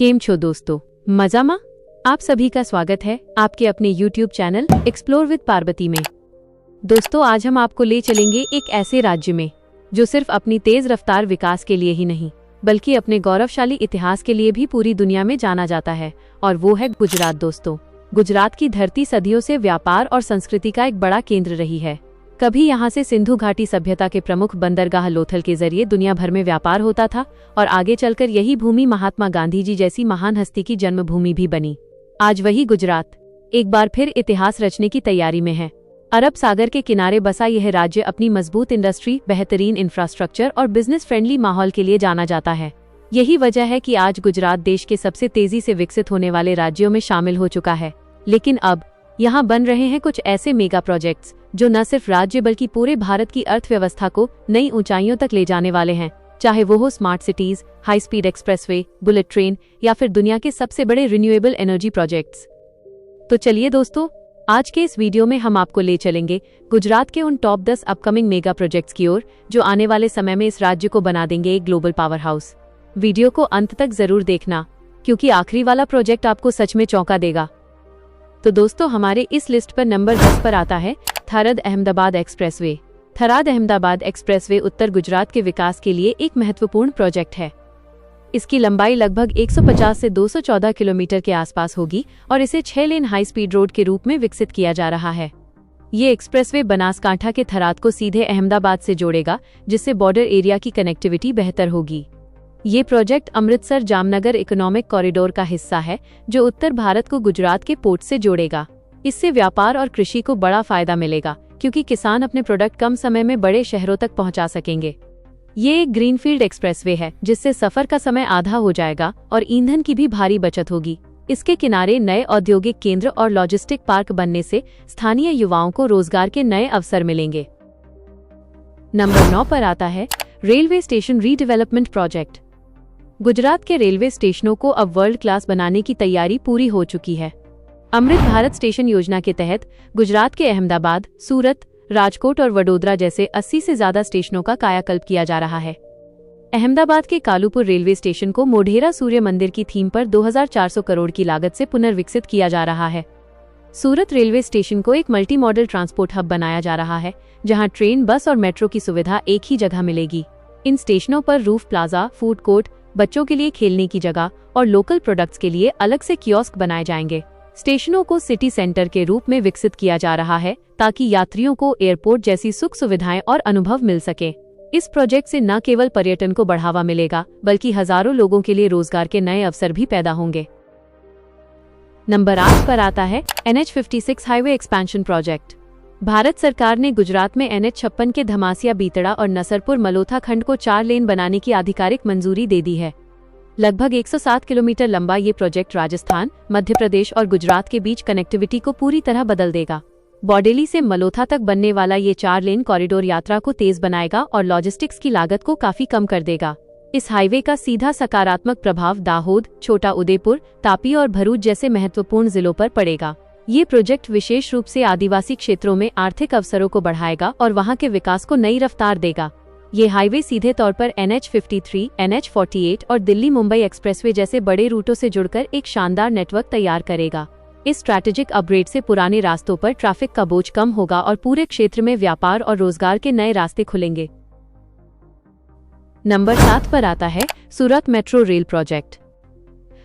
केम छो दोस्तों, मजामा। आप सभी का स्वागत है आपके अपने YouTube channel explore with Parvati में। दोस्तों, आज हम आपको ले चलेंगे एक ऐसे राज्य में जो सिर्फ अपनी तेज रफ्तार विकास के लिए ही नहीं बल्कि अपने गौरवशाली इतिहास के लिए भी पूरी दुनिया में जाना जाता है, और वो है गुजरात। दोस्तों, गुजरात की धरती सदियों से व्यापार और संस्कृति का एक बड़ा केंद्र रही है। कभी यहाँ से सिंधु घाटी सभ्यता के प्रमुख बंदरगाह लोथल के जरिए दुनिया भर में व्यापार होता था, और आगे चलकर यही भूमि महात्मा गांधी जी जैसी महान हस्ती की जन्मभूमि भी बनी। आज वही गुजरात एक बार फिर इतिहास रचने की तैयारी में है। अरब सागर के किनारे बसा यह राज्य अपनी मजबूत इंडस्ट्री, बेहतरीन इंफ्रास्ट्रक्चर और बिजनेस फ्रेंडली माहौल के लिए जाना जाता है। यही वजह है कि आज गुजरात देश के सबसे तेजी से विकसित होने वाले राज्यों में शामिल हो चुका है। लेकिन अब यहाँ बन रहे हैं कुछ ऐसे मेगा प्रोजेक्ट्स जो न सिर्फ राज्य बल्कि पूरे भारत की अर्थव्यवस्था को नई ऊंचाइयों तक ले जाने वाले हैं, चाहे वो हो smart cities, high speed expressway, bullet train या फिर दुनिया के सबसे बड़े रिन्यूएबल एनर्जी प्रोजेक्ट्स। तो चलिए दोस्तों, आज के इस वीडियो में हम आपको ले चलेंगे गुजरात के उन टॉप 10 अपकमिंग मेगा प्रोजेक्ट्स की ओर जो आने वाले समय में इस राज्य को बना देंगे एक ग्लोबल पावर हाउस। वीडियो को अंत तक जरूर देखना, क्योंकि आखिरी वाला प्रोजेक्ट आपको सच में चौंका देगा। तो दोस्तों, हमारे इस लिस्ट पर नंबर 10 पर आता है थराद अहमदाबाद एक्सप्रेसवे। थराद अहमदाबाद एक्सप्रेसवे उत्तर गुजरात के विकास के लिए एक महत्वपूर्ण प्रोजेक्ट है। इसकी लंबाई लगभग 150 से 214 किलोमीटर के आसपास होगी और इसे 6 लेन हाई स्पीड रोड के रूप में विकसित किया जा रहा है। ये एक्सप्रेसवे बनासकांठा के थराद को सीधे अहमदाबाद से जोड़ेगा, जिससे बॉर्डर एरिया की कनेक्टिविटी बेहतर होगी। ये project Amritsar Jamnagar economic corridor का हिस्सा है, जो उत्तर भारत को गुजरात के पोर्ट से जोड़ेगा। इससे व्यापार और कृषि को बड़ा फायदा मिलेगा, क्योंकि किसान अपने प्रोडक्ट कम समय में बड़े शहरों तक पहुंचा सकेंगे। ये एक ग्रीनफील्ड एक्सप्रेसवे है, जिससे सफर का समय आधा हो जाएगा और ईंधन की भी भारी बचत होगी। इसके किनारे नए औद्योगिक केंद्र और लॉजिस्टिक पार्क बनने से स्थानीय युवाओं को रोजगार के नए अवसर मिलेंगे। नंबर 9 पर आता है railway station redevelopment project. Gujarat के रेलवे स्टेशनों को अब वर्ल्ड क्लास बनाने की तैयारी पूरी हो चुकी है। अमृत भारत स्टेशन योजना के तहत गुजरात के अहमदाबाद, सूरत, राजकोट और वडोदरा जैसे 80 से ज्यादा स्टेशनों का कायाकल्प किया जा रहा है। अहमदाबाद के कालूपुर रेलवे स्टेशन को मोढेरा सूर्य मंदिर की थीम पर 2400 करोड़ की लागत से पुनर्विकसित किया जा रहा है। सूरत रेलवे स्टेशन को एक मल्टी मॉडल ट्रांसपोर्ट हब बनाया जा रहा है, जहां ट्रेन, बस और मेट्रो की सुविधा एक ही जगह मिलेगी। इन स्टेशनों पर रूफ प्लाजा, फूड कोर्ट, बच्चों के लिए खेलने की जगह और लोकल प्रोडक्ट्स के लिए अलग से कियोस्क बनाए जाएंगे। स्टेशनों को सिटी सेंटर के रूप में विकसित किया जा रहा है, ताकि यात्रियों को एयरपोर्ट जैसी सुख सुविधाएं और अनुभव मिल सके। इस प्रोजेक्ट से न केवल पर्यटन को बढ़ावा मिलेगा, बल्कि हजारों लोगों के लिए रोजगार के नए अवसर भी पैदा होंगे। नंबर 8 पर आता है NH56 highway expansion project. Bharat सरकार ने गुजरात में NH56 के धमासिया, बीतड़ा और नसरपुर मलोथा खंड को 4 लेन बनाने की आधिकारिक मंजूरी दे दी है। लगभग 107 किलोमीटर लंबा ये प्रोजेक्ट राजस्थान, मध्य प्रदेश और गुजरात के बीच कनेक्टिविटी को पूरी तरह बदल देगा। बॉडेली से मलोथा तक बनने वाला ये 4 लेन कॉरिडोर यात्रा को तेज बनाएगा और लॉजिस्टिक्स की लागत को काफी कम कर देगा। इस हाईवे का सीधा सकारात्मक प्रभाव दाहोद, छोटा उदेपुर, तापी और भरूच जैसे महत्वपूर्ण जिलों पर पड़ेगा। ये प्रोजेक्ट विशेष रूप से आदिवासी क्षेत्रों में आर्थिक अवसरों को बढ़ाएगा और वहां के विकास को नई रफ्तार देगा। ये हाईवे सीधे तौर पर NH53, NH48 और दिल्ली मुंबई एक्सप्रेसवे जैसे बड़े रूटों से जुड़कर एक शानदार नेटवर्क तैयार करेगा। इस स्ट्रैटेजिक अपग्रेड से पुराने रास्तों पर ट्रैफिक का बोझ कम होगा और पूरे क्षेत्र में व्यापार और रोजगार के नए रास्ते खुलेंगे। नंबर 7 पर आता है सूरत मेट्रो रेल प्रोजेक्ट।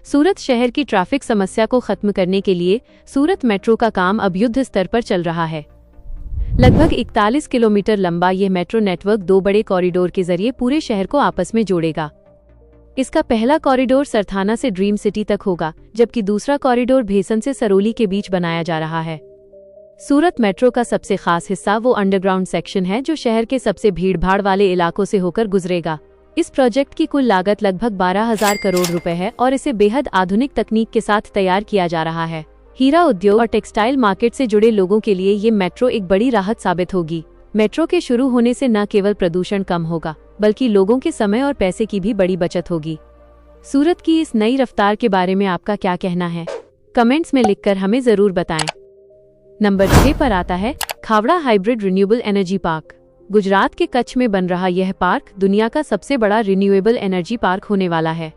सूरत शहर की ट्रैफिक समस्या को खत्म करने के लिए सूरत मेट्रो का काम अब युद्ध स्तर पर चल रहा है। लगभग 41 किलोमीटर लंबा यह मेट्रो नेटवर्क 2 बड़े कॉरिडोर के जरिए पूरे शहर को आपस में जोड़ेगा। इसका पहला कॉरिडोर सरथाना से ड्रीम सिटी तक होगा, जबकि दूसरा कॉरिडोर भेसन से सरोली के बीच बनाया जा रहा है। सूरत मेट्रो का सबसे खास हिस्सा वो अंडरग्राउंड सेक्शन है, जो शहर के सबसे भीड़भाड़ वाले इलाकों से होकर गुजरेगा। इस प्रोजेक्ट की कुल लागत लगभग 12,000 करोड़ रुपए है और इसे बेहद आधुनिक तकनीक के साथ तैयार किया जा रहा है। हीरा उद्योग और टेक्सटाइल मार्केट से जुड़े लोगों के लिए ये मेट्रो एक बड़ी राहत साबित होगी। मेट्रो के शुरू होने से न केवल प्रदूषण कम होगा, बल्कि लोगों के समय और पैसे की भी बड़ी बचत होगी। सूरत की इस नई रफ्तार के बारे में आपका क्या कहना है? कमेंट्स में लिखकर हमें जरूर बताएं। नंबर 6 पर आता है Khavda hybrid renewable energy park. Gujarat के कच्छ में बन रहा यह पार्क दुनिया का सबसे बड़ा रिन्यूएबल एनर्जी पार्क होने वाला है।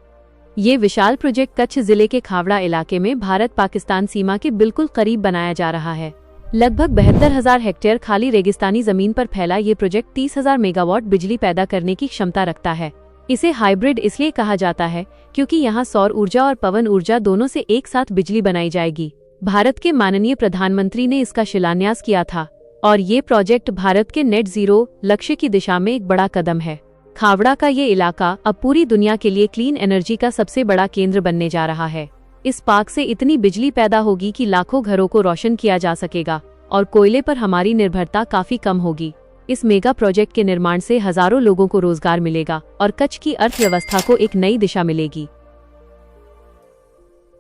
ये विशाल प्रोजेक्ट कच्छ जिले के खावड़ा इलाके में भारत पाकिस्तान सीमा के बिल्कुल करीब बनाया जा रहा है। लगभग 72,000 हेक्टेयर खाली रेगिस्तानी जमीन पर फैला ये प्रोजेक्ट 30,000 मेगावाट बिजली पैदा करने की क्षमता रखता है। इसे हाइब्रिड इसलिए कहा जाता है क्योंकि यहाँ सौर ऊर्जा और पवन ऊर्जा दोनों से एक साथ बिजली बनाई जाएगी। भारत के माननीय प्रधानमंत्री ने इसका शिलान्यास किया था और ये प्रोजेक्ट भारत के नेट जीरो लक्ष्य की दिशा में एक बड़ा कदम है। खावड़ा का ये इलाका अब पूरी दुनिया के लिए क्लीन एनर्जी का सबसे बड़ा केंद्र बनने जा रहा है। इस पार्क से इतनी बिजली पैदा होगी कि लाखों घरों को रोशन किया जा सकेगा और कोयले पर हमारी निर्भरता काफी कम होगी। इस मेगा प्रोजेक्ट के निर्माण से हजारों लोगों को रोजगार मिलेगा और कच्छ की अर्थव्यवस्था को एक नई दिशा मिलेगी।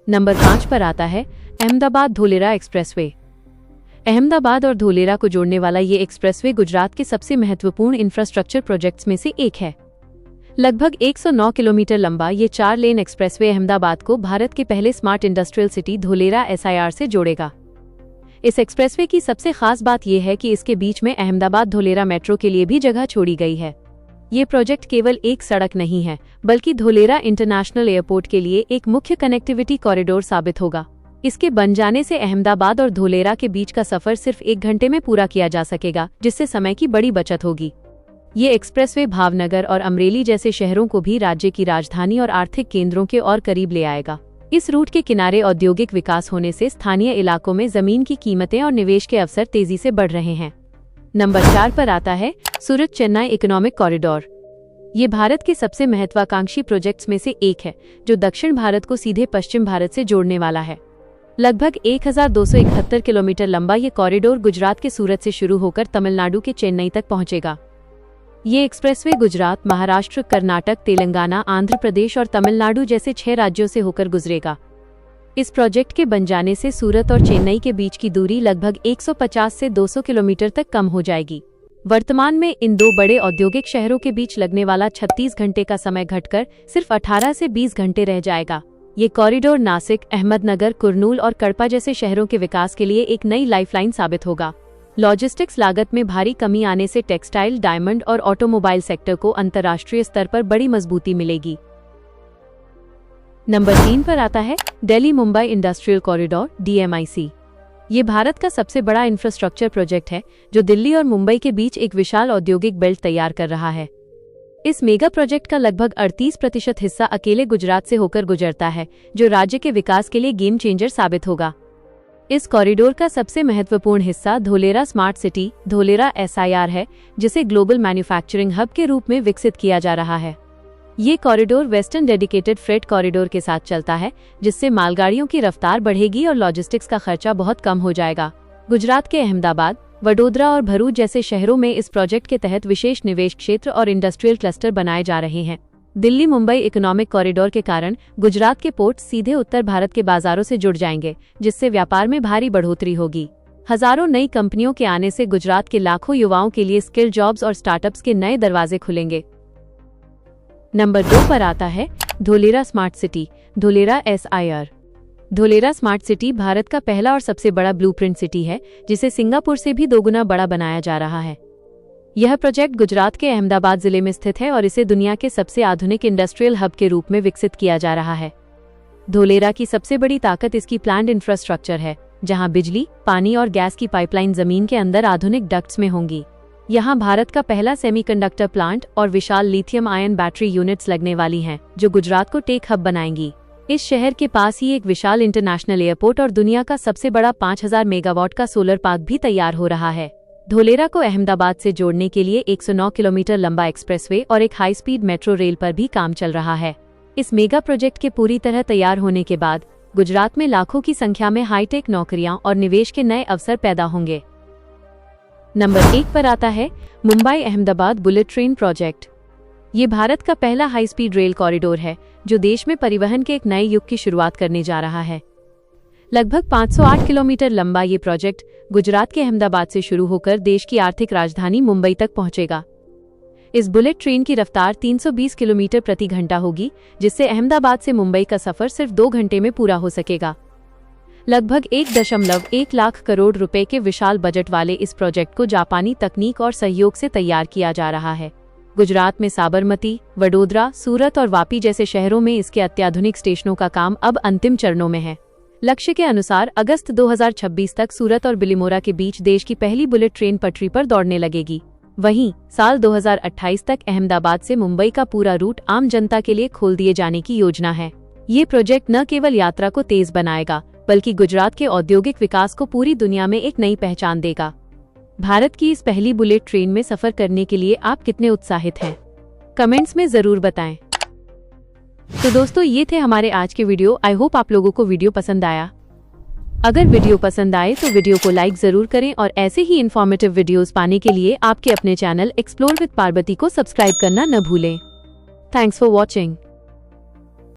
नंबर 5 पर आता है अहमदाबाद धोलेरा एक्सप्रेसवे। अहमदाबाद और धोलेरा को जोड़ने वाला ये एक्सप्रेसवे गुजरात के सबसे महत्वपूर्ण इंफ्रास्ट्रक्चर प्रोजेक्ट्स में से एक है। लगभग 109 किलोमीटर लंबा ये 4 लेन एक्सप्रेसवे अहमदाबाद को भारत के पहले smart industrial city Dholera SIR से जोड़ेगा। इस एक्सप्रेसवे की सबसे खास बात यह है कि इसके बीच में अहमदाबाद धोलेरा मेट्रो के लिए भी जगह छोड़ी गई है। ये प्रोजेक्ट केवल एक सड़क नहीं है बल्कि धोलेरा इंटरनेशनल एयरपोर्ट के लिए एक मुख्य कनेक्टिविटी कॉरिडोर साबित होगा। इसके बन जाने से अहमदाबाद और धोलेरा के बीच का सफर सिर्फ 1 घंटे में पूरा किया जा सकेगा, जिससे समय की बड़ी बचत होगी। ये एक्सप्रेसवे भावनगर और अमरेली जैसे शहरों को भी राज्य की राजधानी और आर्थिक केंद्रों के और करीब ले आएगा। इस रूट के किनारे औद्योगिक विकास होने से स्थानीय इलाकों में जमीन की कीमतें और निवेश के अवसर तेजी से बढ़ रहे हैं। नंबर 4 पर आता है सूरत चेन्नई इकोनॉमिक कॉरिडोर। ये भारत के सबसे महत्वाकांक्षी प्रोजेक्ट्स में से एक है जो दक्षिण भारत को सीधे पश्चिम भारत से जोड़ने वाला है। लगभग 1271 किलोमीटर लंबा ये कॉरिडोर गुजरात के सूरत से शुरू होकर तमिलनाडु के चेन्नई तक पहुंचेगा। ये एक्सप्रेसवे गुजरात, महाराष्ट्र, कर्नाटक, तेलंगाना, आंध्र प्रदेश और तमिलनाडु जैसे 6 राज्यों से होकर गुजरेगा। इस प्रोजेक्ट के बन जाने से सूरत और चेन्नई के बीच की दूरी लगभग 150 से 200 किलोमीटर तक कम हो जाएगी। वर्तमान में इन 2 बड़े औद्योगिक शहरों के बीच लगने वाला 36 घंटे का समय घटकर सिर्फ 18 से 20 घंटे रह जाएगा। ये कॉरिडोर नासिक, अहमदनगर, कुर्नूल और कड़पा जैसे शहरों के विकास के लिए एक नई लाइफलाइन साबित होगा। लॉजिस्टिक्स लागत में भारी कमी आने से टेक्सटाइल, डायमंड और ऑटोमोबाइल सेक्टर को अंतर्राष्ट्रीय स्तर पर बड़ी मजबूती मिलेगी। नंबर 3 पर आता है Delhi Mumbai industrial corridor DMIC। ये भारत का सबसे बड़ा इंफ्रास्ट्रक्चर प्रोजेक्ट है जो दिल्ली और मुंबई के बीच एक विशाल औद्योगिक बेल्ट तैयार कर रहा है। इस मेगा प्रोजेक्ट का लगभग 38% हिस्सा अकेले गुजरात से होकर गुजरता है, जो राज्य के विकास के लिए गेम चेंजर साबित होगा। इस कॉरिडोर का सबसे महत्वपूर्ण हिस्सा Dholera smart city Dholera SIR है, जिसे ग्लोबल मैन्युफैक्चरिंग हब के रूप में विकसित किया जा रहा है। ये corridor western dedicated freight corridor के साथ चलता है, जिससे मालगाड़ियों की रफ्तार बढ़ेगी और लॉजिस्टिक्स का खर्चा बहुत कम हो जाएगा। गुजरात के अहमदाबाद, वडोदरा और भरूच जैसे शहरों में इस प्रोजेक्ट के तहत विशेष निवेश क्षेत्र और इंडस्ट्रियल क्लस्टर बनाए जा रहे हैं। दिल्ली मुंबई इकोनॉमिक कॉरिडोर के कारण गुजरात के पोर्ट सीधे उत्तर भारत के बाजारों से जुड़ जाएंगे, जिससे व्यापार में भारी बढ़ोतरी होगी। हजारों नई कंपनियों के आने से गुजरात के लाखों युवाओं के लिए स्किल जॉब्स और स्टार्टअप्स के नए दरवाजे खुलेंगे। नंबर 2 पर आता है Dholera smart city Dholera SIR। Dholera smart city Bharat का पहला और सबसे बड़ा ब्लूप्रिंट सिटी है, जिसे सिंगापुर से भी 2 गुना बड़ा बनाया जा रहा है। यह प्रोजेक्ट गुजरात के अहमदाबाद जिले में स्थित है और इसे दुनिया के सबसे आधुनिक इंडस्ट्रियल हब के रूप में विकसित किया जा रहा है। धोलेरा की सबसे बड़ी ताकत इसकी प्लांट इंफ्रास्ट्रक्चर है, जहां बिजली, पानी और गैस की पाइपलाइन जमीन के अंदर आधुनिक डक्ट्स में होंगी। यहां भारत का पहला सेमीकंडक्टर प्लांट और विशाल लिथियम आयन बैटरी यूनिट्स लगने वाली हैं, जो गुजरात को टेक हब बनाएंगी। इस शहर के पास ही एक विशाल इंटरनेशनल एयरपोर्ट और दुनिया का सबसे बड़ा 5000 मेगावाट का सोलर पार्क भी तैयार हो रहा है। धोलेरा को अहमदाबाद से जोड़ने के लिए 109 किलोमीटर लंबा एक्सप्रेसवे और एक हाई स्पीड मेट्रो रेल पर भी काम चल रहा है। इस मेगा प्रोजेक्ट के पूरी तरह तैयार होने के बाद गुजरात में लाखों की संख्या में हाईटेक नौकरियां और निवेश के नए अवसर पैदा होंगे। नंबर 1 पर आता है Mumbai Ahmedabad bullet train project. ये भारत का पहला हाई स्पीड रेल कॉरिडोर है, जो देश में परिवहन के एक नए युग की शुरुआत करने जा रहा है। लगभग 508 किलोमीटर लंबा ये प्रोजेक्ट गुजरात के अहमदाबाद से शुरू होकर देश की आर्थिक राजधानी मुंबई तक पहुंचेगा। इस बुलेट ट्रेन की रफ्तार 320 किलोमीटर प्रति घंटा होगी, जिससे अहमदाबाद से मुंबई का सफर सिर्फ 2 घंटे में पूरा हो सकेगा। लगभग 1.1 लाख करोड़ रुपए के विशाल बजट वाले इस प्रोजेक्ट को जापानी तकनीक और सहयोग से तैयार किया जा रहा है। गुजरात में साबरमती, वडोदरा, सूरत और वापी जैसे शहरों में इसके अत्याधुनिक स्टेशनों का काम अब अंतिम चरणों में है। लक्ष्य के अनुसार अगस्त 2026 तक सूरत और बिलिमोरा के बीच देश की पहली बुलेट ट्रेन पटरी पर दौड़ने लगेगी। वहीं साल 2028 तक अहमदाबाद से मुंबई का पूरा रूट आम जनता के लिए खोल दिए जाने की योजना है। ये प्रोजेक्ट न केवल यात्रा को तेज बनाएगा, बल्कि गुजरात के औद्योगिक विकास को पूरी दुनिया में एक नई पहचान देगा। भारत की इस पहली बुलेट ट्रेन में सफर करने के लिए आप कितने उत्साहित हैं? कमेंट्स में जरूर बताएं। तो दोस्तों, ये थे हमारे आज के वीडियो। आई होप आप लोगों को वीडियो पसंद आया। अगर वीडियो पसंद आए तो वीडियो को लाइक जरूर करें और ऐसे ही इन्फॉर्मेटिव वीडियोस पाने के लिए आपके अपने चैनल एक्सप्लोर विद पार्वती को सब्सक्राइब करना न भूलें। Thanks for watching.